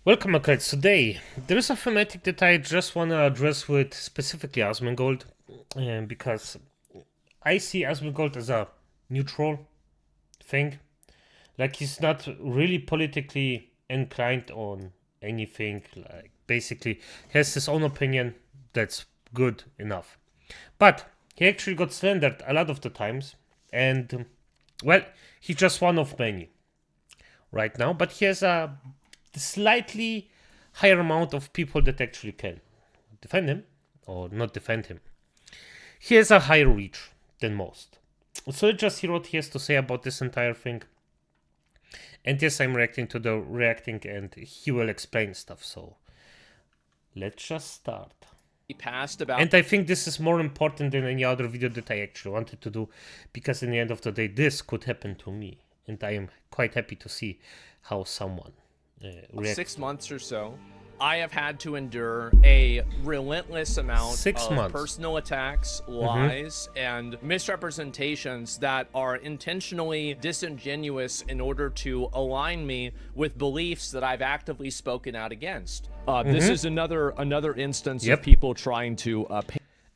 Welcome, my kids. Today, there is a thematic that I just want to address with specifically Asmongold, because I see Asmongold as a neutral thing. Like, he's not really politically inclined on anything. Like, basically, he has his own opinion that's good enough. But he actually got slandered a lot of the times, and, well, he's just one of many right now, but he has a slightly higher amount of people that actually can defend him or not defend him. He has a higher reach than most. So just hear what he has to say about this entire thing. And yes, I'm reacting and he will explain stuff. So let's just start. And I think this is more important than any other video that I actually wanted to do, because in the end of the day, this could happen to me. And I am quite happy to see how someone 6 months or so, I have had to endure a relentless amount of personal attacks, lies, and misrepresentations that are intentionally disingenuous in order to align me with beliefs that I've actively spoken out against. This is another instance of people trying to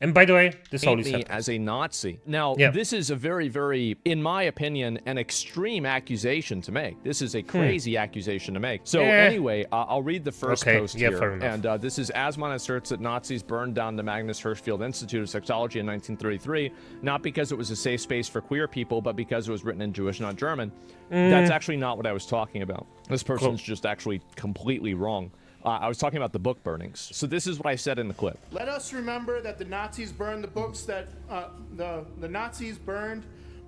and by the way, this paint always me happens as a Nazi. Now, this is a very, very, in my opinion, an extreme accusation to make. This is a crazy accusation to make. So anyway, I'll read the first post here. And this is Asmon asserts that Nazis burned down the Magnus Hirschfeld Institute of Sexology in 1933, not because it was a safe space for queer people, but because it was written in Jewish, not German. That's actually not what I was talking about. This person's just actually completely wrong. I was talking about the book burnings. So this is what I said in the clip. Let us remember that the Nazis burned the books that the Nazis burned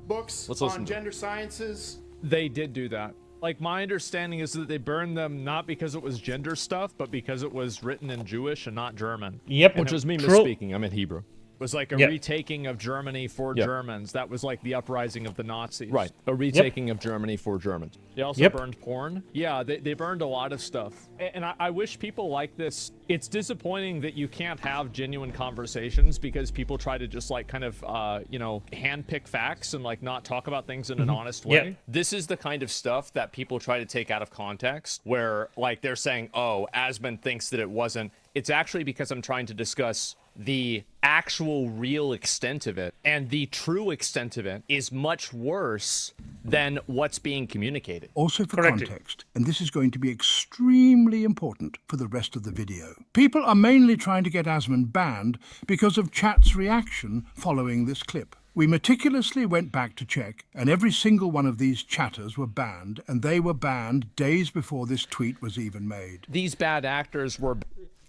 books on gender sciences. They did do that. Like, my understanding is that they burned them not because it was gender stuff, but because it was written in Jewish and not German. Yep. Which is me misspeaking. I'm in Hebrew. It was like a retaking of Germany for Germans. That was like the uprising of the Nazis. Right. A retaking of Germany for Germans. They also burned porn. Yeah, they burned a lot of stuff. And I wish people like this. It's disappointing that you can't have genuine conversations because people try to just like kind of, you know, handpick facts and like not talk about things in an honest way. This is the kind of stuff that people try to take out of context where like they're saying, oh, Asmon thinks that it wasn't. It's actually because I'm trying to discuss the actual real extent of it, and the true extent of it is much worse than what's being communicated. Also for context, and this is going to be extremely important for the rest of the video. People are mainly trying to get Asmon banned because of chat's reaction following this clip. We meticulously went back to check, and every single one of these chatters were banned, and they were banned days before this tweet was even made. These bad actors were...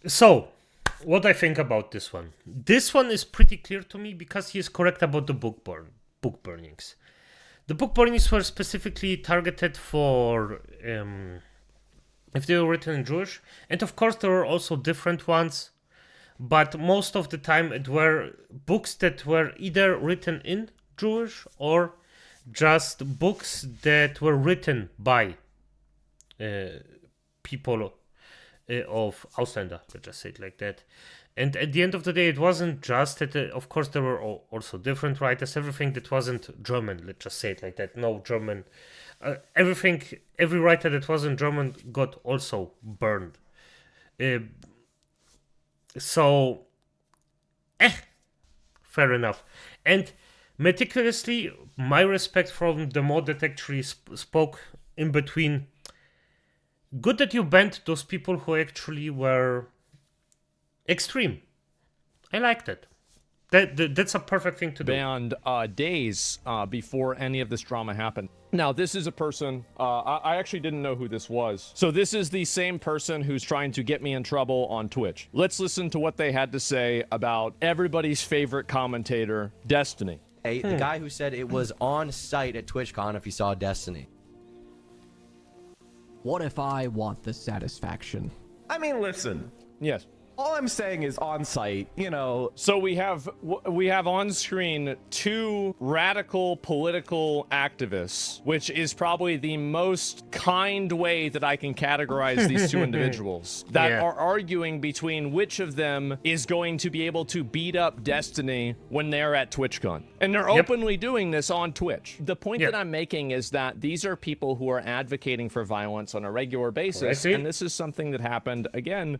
So, what I think about this one. This one is pretty clear to me because he is correct about the book burnings. The book burnings were specifically targeted for if they were written in Jewish, and of course there were also different ones, but most of the time it were books that were either written in Jewish or just books that were written by people of Ausländer, let's just say it like that. And at the end of the day, it wasn't just that, of course, there were also different writers, everything that wasn't German, let's just say it like that, no German. Every writer that wasn't German got also burned. So, fair enough. And meticulously, my respect from the mod that actually spoke in between. Good that you banned those people who actually were extreme. I liked it. That's a perfect thing to do. Banned days before any of this drama happened. Now, this is a person, I actually didn't know who this was. So this is the same person who's trying to get me in trouble on Twitch. Let's listen to what they had to say about everybody's favorite commentator, Destiny. Hey, the guy who said it was on site at TwitchCon if he saw Destiny. What if I want the satisfaction? I mean, listen. Yes. All I'm saying is on site, you know. So we have on screen 2 radical political activists, which is probably the most kind way that I can categorize these 2 individuals that are arguing between which of them is going to be able to beat up Destiny when they're at TwitchCon. And they're openly doing this on Twitch. The point that I'm making is that these are people who are advocating for violence on a regular basis. And this is something that happened again.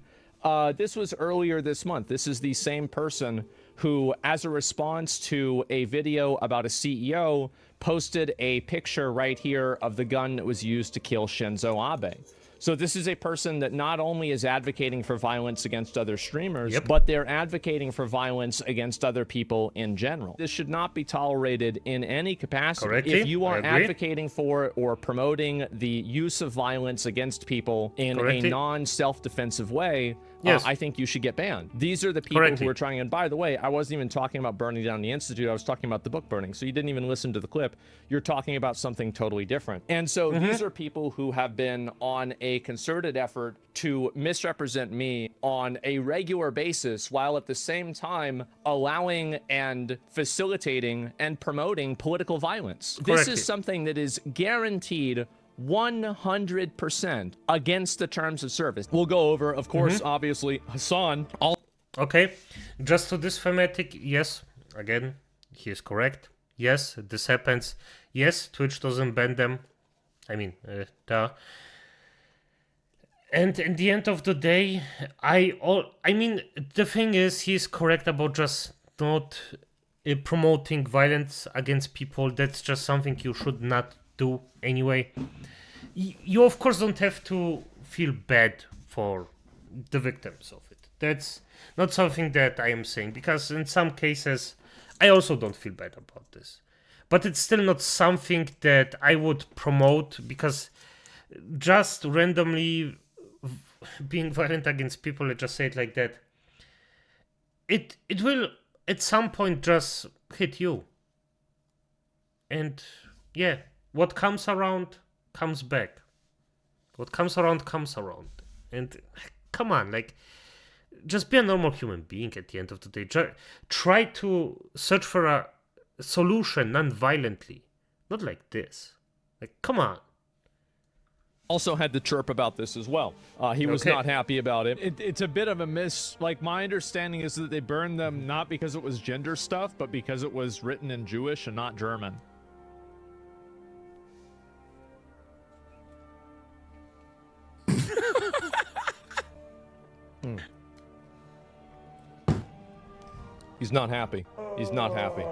This was earlier this month. This is the same person who, as a response to a video about a CEO, posted a picture right here of the gun that was used to kill Shinzo Abe. So this is a person that not only is advocating for violence against other streamers, but they're advocating for violence against other people in general. This should not be tolerated in any capacity. If you are advocating for or promoting the use of violence against people in a non-self-defensive way, I think you should get banned. These are the people who are trying, and by the way, I wasn't even talking about burning down the Institute, I was talking about the book burning, so you didn't even listen to the clip. You're talking about something totally different. And so these are people who have been on a concerted effort to misrepresent me on a regular basis, while at the same time allowing and facilitating and promoting political violence. This is something that is guaranteed 100% against the terms of service. We'll go over, of course, obviously, Hassan. Okay, just to this thematic, yes, again, he is correct. Yes, this happens. Yes, Twitch doesn't ban them. I mean, duh. And in the end of the day, I mean, the thing is, he's correct about just not promoting violence against people. That's just something you should not do anyway. You of course don't have to feel bad for the victims of it. That's not something that I am saying, because in some cases I also don't feel bad about this. But it's still not something that I would promote, because just randomly being violent against people, let's just say it like that, it will at some point just hit you. And yeah, what comes around comes back. What comes around comes around. And come on, like, just be a normal human being at the end of the day. Try to search for a solution non-violently, not like this. Like, come on. Also had to chirp about this as well. He was not happy about it. It's a bit of a miss. Like, my understanding is that they burned them not because it was gender stuff, but because it was written in Jewish and not German. He's not happy. He's not happy.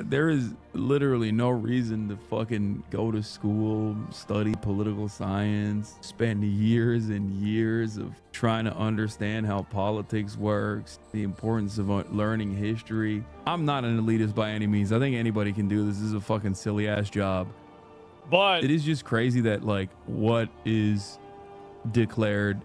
There is literally no reason to fucking go to school, study political science, spend years and years of trying to understand how politics works, the importance of learning history. I'm not an elitist by any means. I think anybody can do this. This is a fucking silly ass job. But it is just crazy that, like, what is declared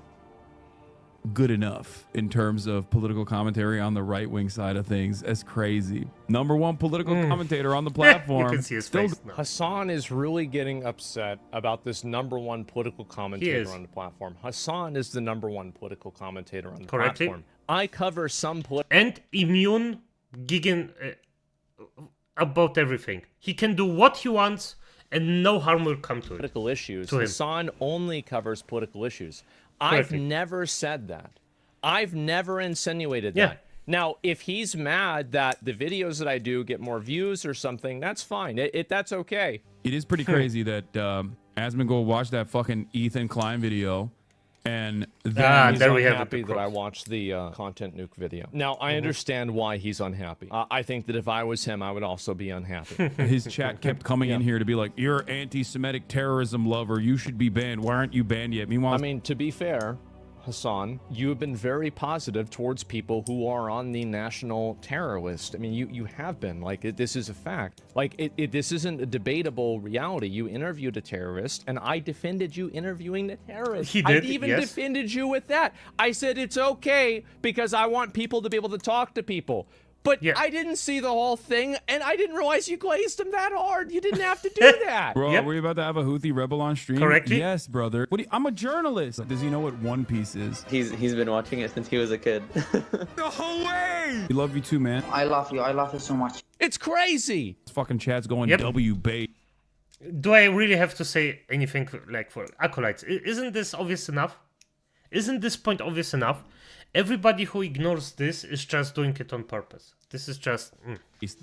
good enough in terms of political commentary on the right-wing side of things. That's crazy. #1 political commentator on the platform. You can see his face now. Hassan is really getting upset about this #1 political commentator on the platform. Hassan is the #1 political commentator on the platform. I cover some and immune gegen about everything. He can do what he wants and no harm will come to it. Political issues. Hassan only covers political issues. I've never said that. I've never insinuated that. Now, if he's mad that the videos that I do get more views or something, that's fine. That's okay. It is pretty crazy that Asmongold watched that fucking Ethan Klein video, and then he's unhappy that I watched the content nuke video. Now, I understand why he's unhappy. I think that if I was him, I would also be unhappy. His chat kept coming in here to be like, you're an anti-Semitic terrorism lover. You should be banned. Why aren't you banned yet? Meanwhile, I mean, to be fair, Hassan, you have been very positive towards people who are on the national terror list. I mean, you have been. Like, this is a fact. Like, this isn't a debatable reality. You interviewed a terrorist, and I defended you interviewing the terrorist. He did, I even defended you with that. I said it's okay because I want people to be able to talk to people. But I didn't see the whole thing, and I didn't realize you glazed him that hard. You didn't have to do that. Bro, are we about to have a Houthi rebel on stream? Correctly? Yes, brother. I'm a journalist. Does he know what One Piece is? He's been watching it since he was a kid. No way! We love you too, man. I love you. I love you so much. It's crazy. This fucking chat's going W-bait. Do I really have to say anything like for acolytes? Isn't this obvious enough? Isn't this point obvious enough? Everybody who ignores this is just doing it on purpose. This is just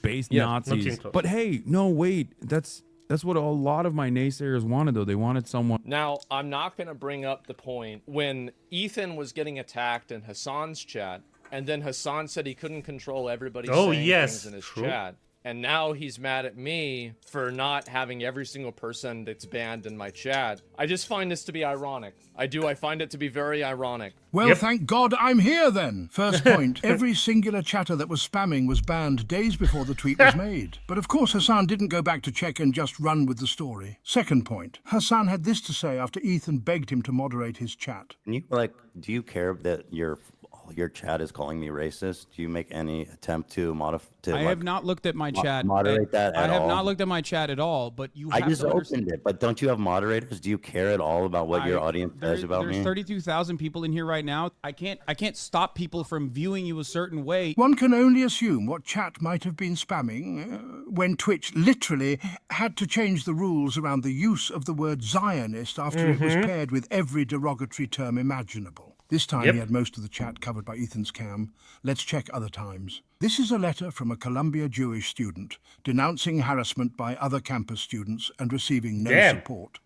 based Nazis. But hey, no, wait. That's what a lot of my naysayers wanted, though. They wanted someone. Now, I'm not going to bring up the point when Ethan was getting attacked in Hassan's chat, and then Hassan said he couldn't control everybody saying things in his chat. And now he's mad at me for not having every single person that's banned in my chat. I just find this to be ironic. I find it to be very ironic. Well, thank God I'm here then. First point, every singular chatter that was spamming was banned days before the tweet was made. But of course Hassan didn't go back to check and just run with the story. Second point, Hassan had this to say after Ethan begged him to moderate his chat. Do you care that your chat is calling me racist? Do you make any attempt to modify? I have not looked at my chat. Moderate that at all? I have not looked at my chat at all, but you have I just opened it, but don't you have moderators? Do you care at all about what your audience says about me? There's 32,000 people in here right now. I can't stop people from viewing you a certain way. One can only assume what chat might have been spamming when Twitch literally had to change the rules around the use of the word Zionist after it was paired with every derogatory term imaginable. This time he had most of the chat covered by Ethan's cam. Let's check other times. This is a letter from a Columbia Jewish student denouncing harassment by other campus students and receiving no support.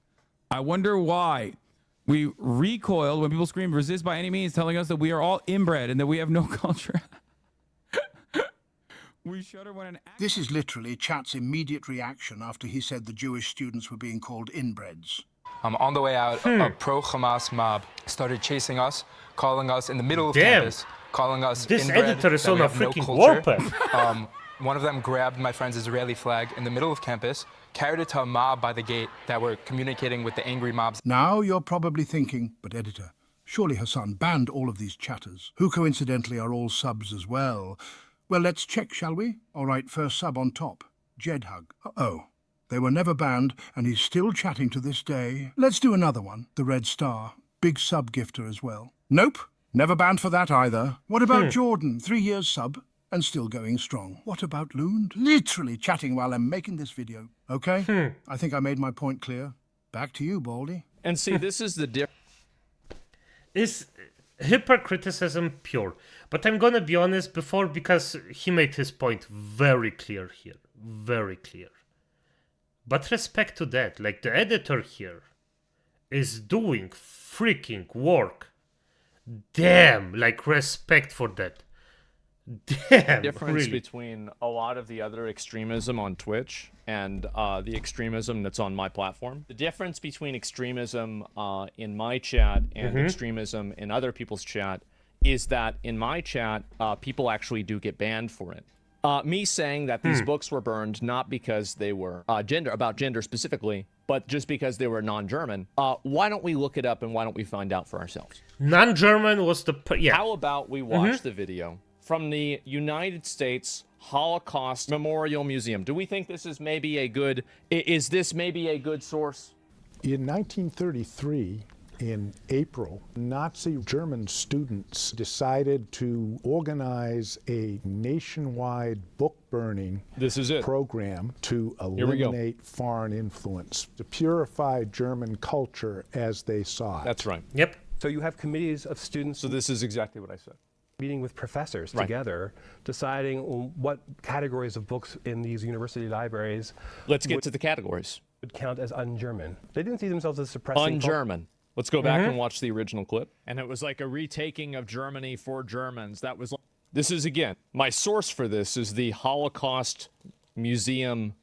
I wonder why we recoiled when people scream resist by any means, telling us that we are all inbred and that we have no culture. We shudder when This is literally chat's immediate reaction after he said the Jewish students were being called inbreds. On the way out, a pro-Hamas mob started chasing us, calling us in the middle of campus, calling us this inbred, editor is on a freaking culture. warpath. One of them grabbed my friend's Israeli flag in the middle of campus, carried it to a mob by the gate that were communicating with the angry mobs. Now you're probably thinking, but editor, surely Hassan banned all of these chatters, who coincidentally are all subs as well. Well, let's check, shall we? All right, first sub on top, Jedhug. Uh-oh. They were never banned, and he's still chatting to this day. Let's do another one, the Red Star. Big sub gifter as well. Nope, never banned for that either. What about Jordan, 3 years sub, and still going strong? What about Lund? Literally chatting while I'm making this video. Okay, I think I made my point clear. Back to you, Baldy. And see, this is the difference. Is hypercriticism pure? But I'm gonna be honest before, because he made his point very clear here. Very clear. But respect to that, like the editor here is doing freaking work. Damn, like respect for that. Damn, difference between a lot of the other extremism on Twitch and the extremism that's on my platform. The difference between extremism in my chat and extremism in other people's chat is that in my chat, people actually do get banned for it. Me saying that these books were burned not because they were about gender specifically, but just because they were non-German. Why don't we look it up and why don't we find out for ourselves? Non-German was the How about we watch the video from the United States Holocaust Memorial Museum? Do we think this is maybe a good? Is this maybe a good source? In 1933. In April, Nazi German students decided to organize a nationwide book burning program to eliminate foreign influence, to purify German culture as they saw it. That's right. Yep. So you have committees of students. So this is exactly what I said. Meeting with professors together, deciding what categories of books in these university libraries. Let's get to the categories. Would count as un-German. They didn't see themselves as suppressing. Un-German. Let's go back and watch the original clip. And it was like a retaking of Germany for Germans. That was. This is, again, my source for this is the Holocaust Museum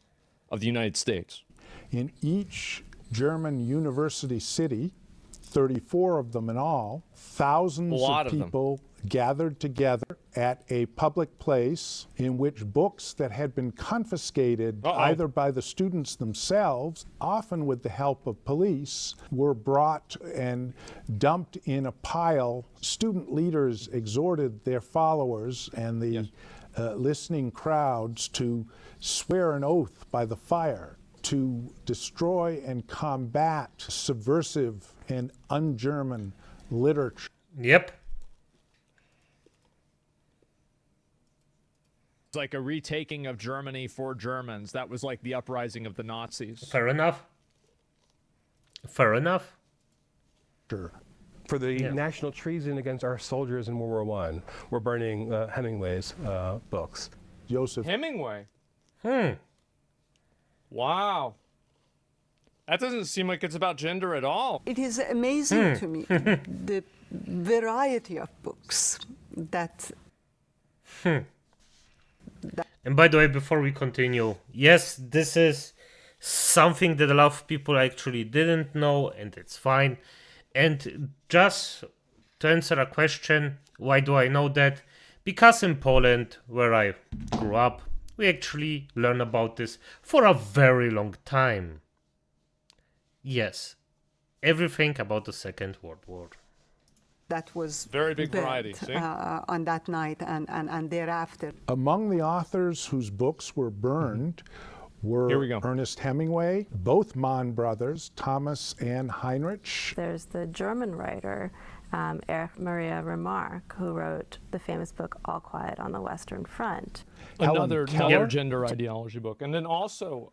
of the United States. In each German university city, 34 of them in all, thousands of people gathered together at a public place in which books that had been confiscated either by the students themselves, often with the help of police, were brought and dumped in a pile. Student leaders exhorted their followers and the listening crowds to swear an oath by the fire to destroy and combat subversive and un-German literature. Yep. It's like a retaking of Germany for Germans. That was like the uprising of the Nazis. Fair enough. Fair enough. Sure. For the national treason against our soldiers in World War I, we're burning Hemingway's books. Joseph Hemingway? Wow. That doesn't seem like it's about gender at all. It is amazing to me, the variety of books that... And by the way, before we continue, yes, this is something that a lot of people actually didn't know, and it's fine. And just to answer a question, why do I know that? Because in Poland, where I grew up, we actually learn about this for a very long time. Yes, everything about the Second World War. That was very big variety, on that night and thereafter. Among the authors whose books were burned were Ernest Hemingway, both Mann brothers, Thomas and Heinrich. There's the German writer, Erich Maria Remarque, who wrote the famous book All Quiet on the Western Front. Another gender ideology book. And then also,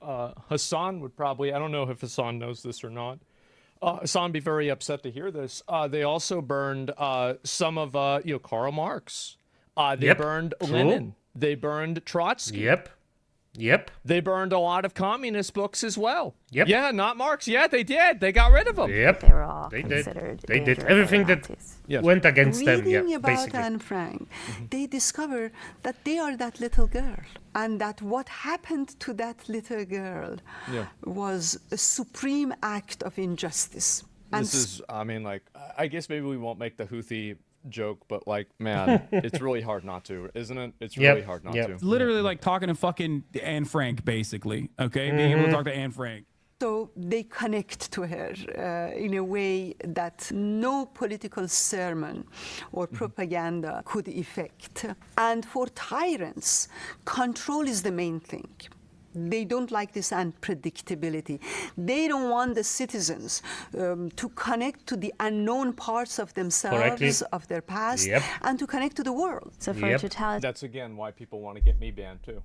Hassan would probably, I don't know if Hassan knows this or not, Hassan would be very upset to hear this. They also burned some of Karl Marx. They burned Lenin. They burned Trotsky. Yep. They burned a lot of communist books as well. Yep. Yeah, not Marx. Yeah, they did. They got rid of them. Yep. They were all considered They did everything that went against them. Reading about basically. Anne Frank, they discover that they are that little girl, and that what happened to that little girl was a supreme act of injustice. And this is, I mean, like, I guess maybe we won't make the Houthi joke, but like, man, it's really hard not to, isn't it? It's really hard not to. Literally like talking to fucking Anne Frank, basically. Okay, being able to talk to Anne Frank. So they connect to her in a way that no political sermon or propaganda could effect. And for tyrants, control is the main thing. They don't like this unpredictability. They don't want the citizens to connect to the unknown parts of themselves, of their past, and to connect to the world. So for That's again why people want to get me banned too.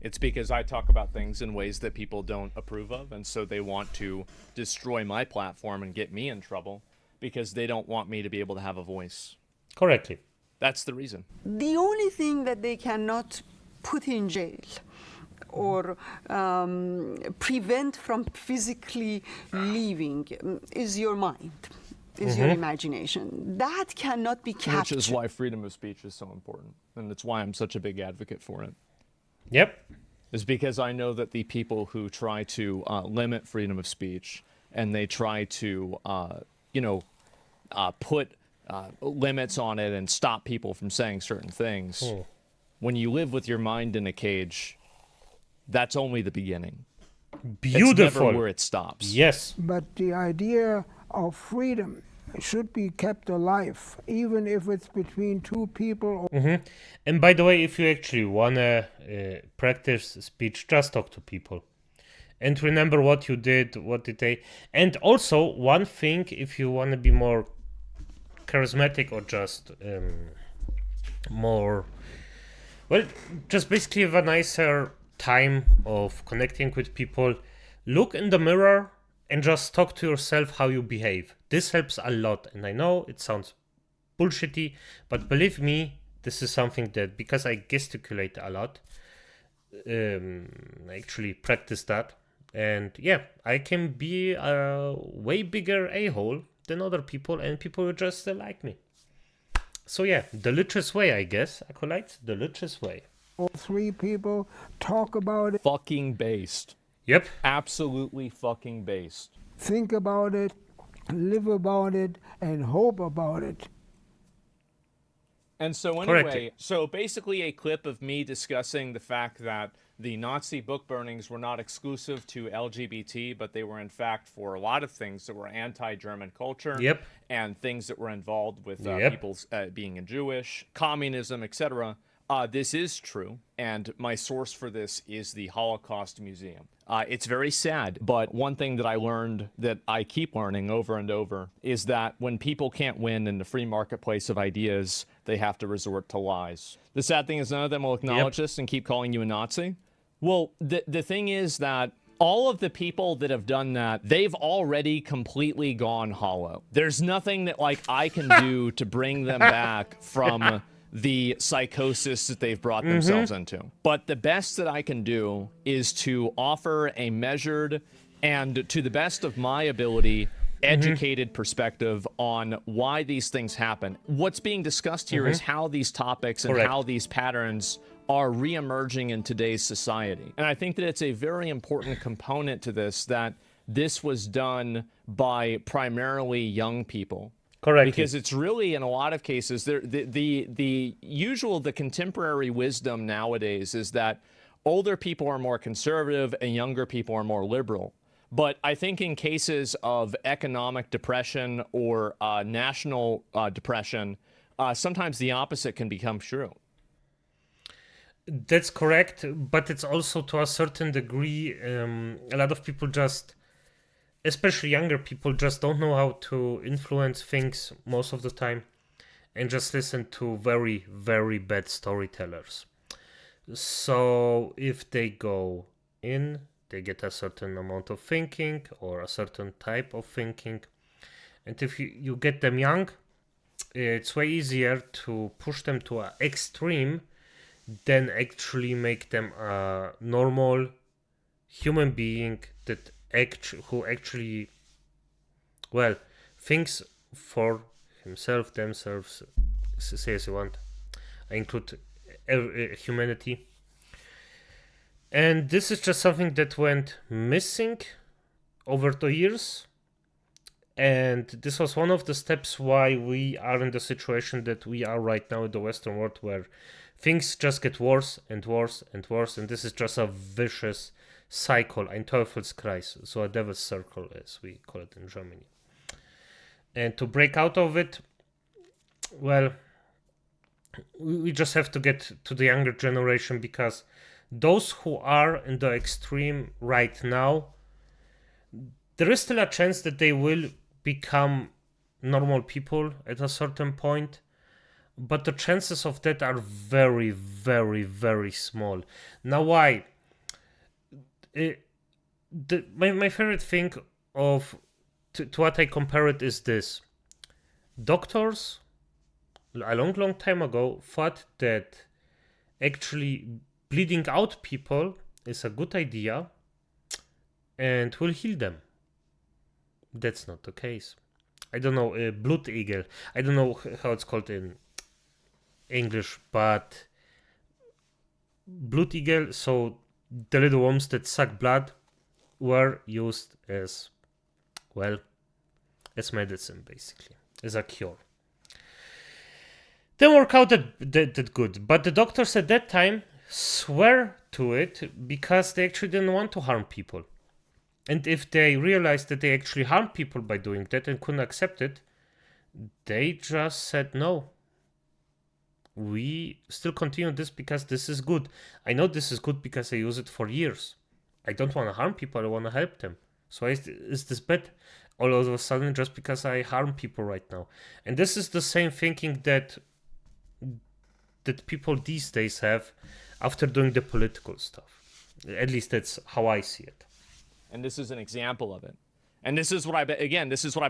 It's because I talk about things in ways that people don't approve of, and so they want to destroy my platform and get me in trouble because they don't want me to be able to have a voice. Correctly. That's the reason. The only thing that they cannot put in jail or prevent from physically leaving is your mind, is your imagination. That cannot be captured. Which is why freedom of speech is so important, and it's why I'm such a big advocate for it. Yep. Is because I know that the people who try to limit freedom of speech and they try to, put limits on it and stop people from saying certain things, when you live with your mind in a cage, that's only the beginning. Beautiful. It's never where it stops. Yes. But the idea of freedom should be kept alive, even if it's between two people. And by the way, if you actually want to practice speech, just talk to people. And remember what you did, what did they... And also, one thing, if you want to be more charismatic or just more... Well, just basically have a nicer time of connecting with people, look in the mirror and just talk to yourself how you behave. This helps a lot, and I know it sounds bullshitty, but believe me, this is something that, because I gesticulate a lot, I actually practice that, and yeah, I can be a way bigger a-hole than other people, and people will just like me. So yeah, the Lich's way, I guess, acolytes, the Lich's way. Or three people talk about it. Fucking based. Yep. Absolutely fucking based. Think about it, live about it, and hope about it. And so anyway, so basically a clip of me discussing the fact that the Nazi book burnings were not exclusive to LGBT, but they were in fact for a lot of things that were anti-German culture and things that were involved with people being Jewish, communism, etc. This is true, and my source for this is the Holocaust Museum. It's very sad, but one thing that I learned that I keep learning over and over is that when people can't win in the free marketplace of ideas, they have to resort to lies. The sad thing is none of them will acknowledge this and keep calling you a Nazi. Well, the thing is that all of the people that have done that, they've already completely gone hollow. There's nothing that, like, I can do to bring them back from the psychosis that they've brought themselves into. But the best that I can do is to offer a measured and, to the best of my ability, educated perspective on why these things happen. What's being discussed here is how these topics and how these patterns are re-emerging in today's society. And I think that it's a very important component to this, that this was done by primarily young people. Correct. Because it's really, in a lot of cases, the contemporary wisdom nowadays is that older people are more conservative and younger people are more liberal. But I think in cases of economic depression or national depression, sometimes the opposite can become true. That's correct, but it's also, to a certain degree, a lot of people just, especially younger people, just don't know how to influence things most of the time and just listen to very, very bad storytellers. So if they go in, they get a certain amount of thinking or a certain type of thinking. And if you get them young, it's way easier to push them to an extreme than actually make them a normal human being that who actually, well, thinks for himself, themselves, say as you want. I include humanity. And this is just something that went missing over the years. And this was one of the steps why we are in the situation that we are right now in the Western world, where things just get worse and worse and worse. And this is just a vicious cycle, ein Teufelskreis, so a devil's circle, as we call it in Germany. And to break out of it, well, we just have to get to the younger generation, because those who are in the extreme right now, there is still a chance that they will become normal people at a certain point, but the chances of that are very, very, very small. Now, why? My favorite thing to what I compare it is this. Doctors, a long time ago, thought that actually bleeding out people is a good idea and will heal them. That's not the case. I don't know, blood eagle. I don't know how it's called in English, but blood eagle, so the little worms that suck blood, were used as, well, as medicine, basically, as a cure. Didn't work out that good, but the doctors at that time swear to it because they actually didn't want to harm people. And if they realized that they actually harmed people by doing that and couldn't accept it, they just said no. We still continue this because this is good. I know this is good because I use it for years. I don't want to harm people, I want to help them. So is this bad all of a sudden just because I harm people right now? And this is the same thinking that people these days have after doing the political stuff. At least that's how I see it. And this is an example of it. And this is what I've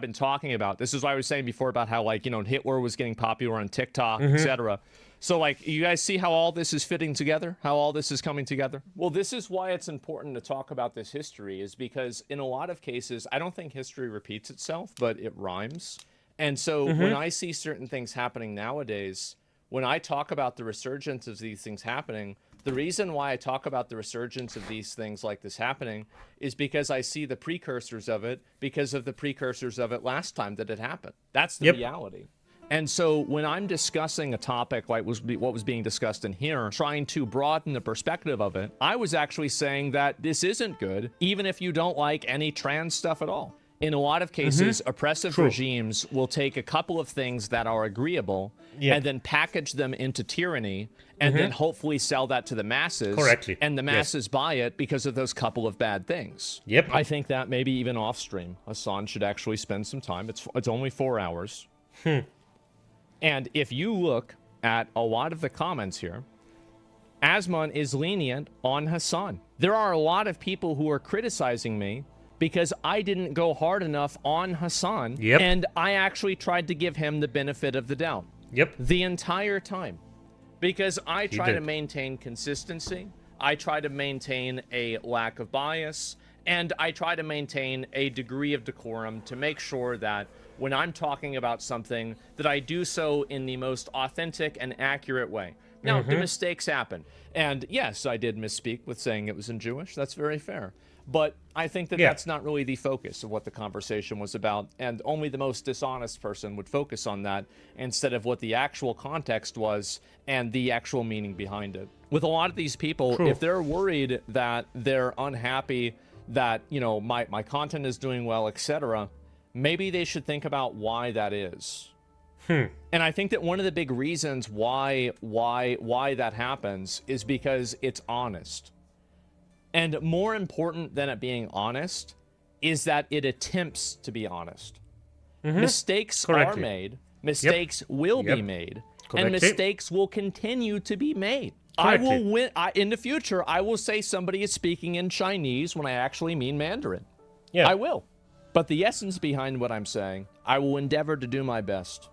been talking about. This is what I was saying before about how, like, you know, Hitler was getting popular on TikTok, etc. So, like, you guys see how all this is fitting together? How all this is coming together? Well, this is why it's important to talk about this history, is because in a lot of cases, I don't think history repeats itself, but it rhymes. And so when I see certain things happening nowadays, when I talk about the resurgence of these things happening, the reason why I talk about the resurgence of these things like this happening is because I see the precursors of it because of the precursors of it last time that it happened. That's the reality. And so when I'm discussing a topic like what was being discussed in here, trying to broaden the perspective of it, I was actually saying that this isn't good, even if you don't like any trans stuff at all. In a lot of cases, oppressive regimes will take a couple of things that are agreeable and then package them into tyranny and then hopefully sell that to the masses. Correctly. And the masses buy it because of those couple of bad things. Yep. I think that maybe even off stream, Hassan should actually spend some time. It's only 4 hours. And if you look at a lot of the comments here, Asmon is lenient on Hassan. There are a lot of people who are criticizing me because I didn't go hard enough on Hassan, and I actually tried to give him the benefit of the doubt. The entire time. Because I try to maintain consistency, I try to maintain a lack of bias, and I try to maintain a degree of decorum to make sure that when I'm talking about something, that I do so in the most authentic and accurate way. Now, the mistakes happen. And yes, I did misspeak with saying it was in Jewish. That's very fair. But I think that that's not really the focus of what the conversation was about, and only the most dishonest person would focus on that instead of what the actual context was and the actual meaning behind it. With a lot of these people, if they're worried that they're unhappy that, you know, my content is doing well, etc., maybe they should think about why that is. And I think that one of the big reasons why that happens is because it's honest. And more important than it being honest is that it attempts to be honest. Mistakes are made, mistakes will be made, and mistakes will continue to be made. I will win in the future. I will say somebody is speaking in Chinese when I actually mean Mandarin. I will. But the essence behind what I'm saying, I will endeavor to do my best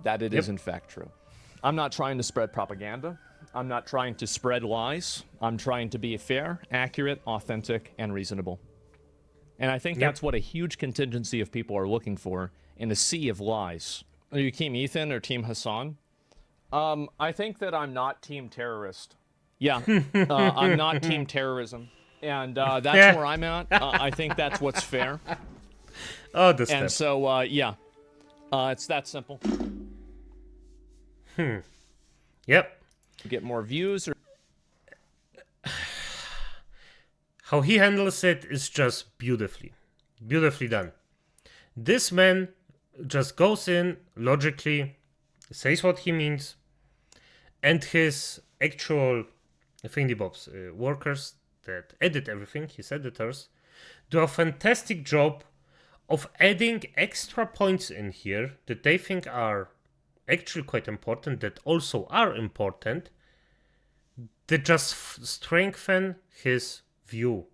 that it is in fact true. I'm not trying to spread propaganda. I'm not trying to spread lies. I'm trying to be fair, accurate, authentic, and reasonable. And I think that's what a huge contingency of people are looking for in a sea of lies. Are you Team Ethan or Team Hassan? I think that I'm not Team Terrorist. Yeah, I'm not Team Terrorism. And that's where I'm at. I think that's what's fair. And so, it's that simple. Get more views or how he handles it is just beautifully done. This man just goes in logically, says what he means, and his actual thingy-bobs workers that edit everything, his editors, do a fantastic job of adding extra points in here that they think are actually quite important, that also are important, that just strengthen his view.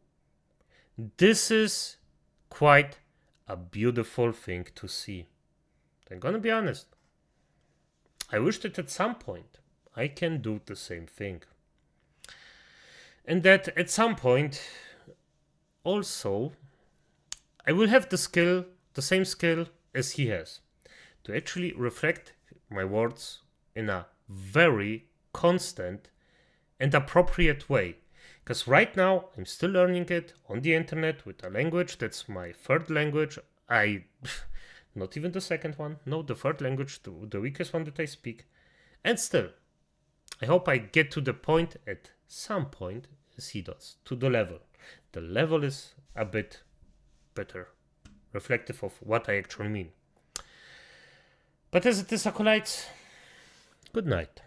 This is quite a beautiful thing to see. I'm gonna be honest. I wish that at some point I can do the same thing. And that at some point also I will have the skill, the same skill as he has, to actually reflect my words in a very constant and appropriate way. Because right now I'm still learning it on the internet with a language that's my third language. Not even the second one, no, the third language, the weakest one that I speak. And still, I hope I get to the point at some point as he does, to the level. The level is a bit better, reflective of what I actually mean. But as it is, acolytes, good night.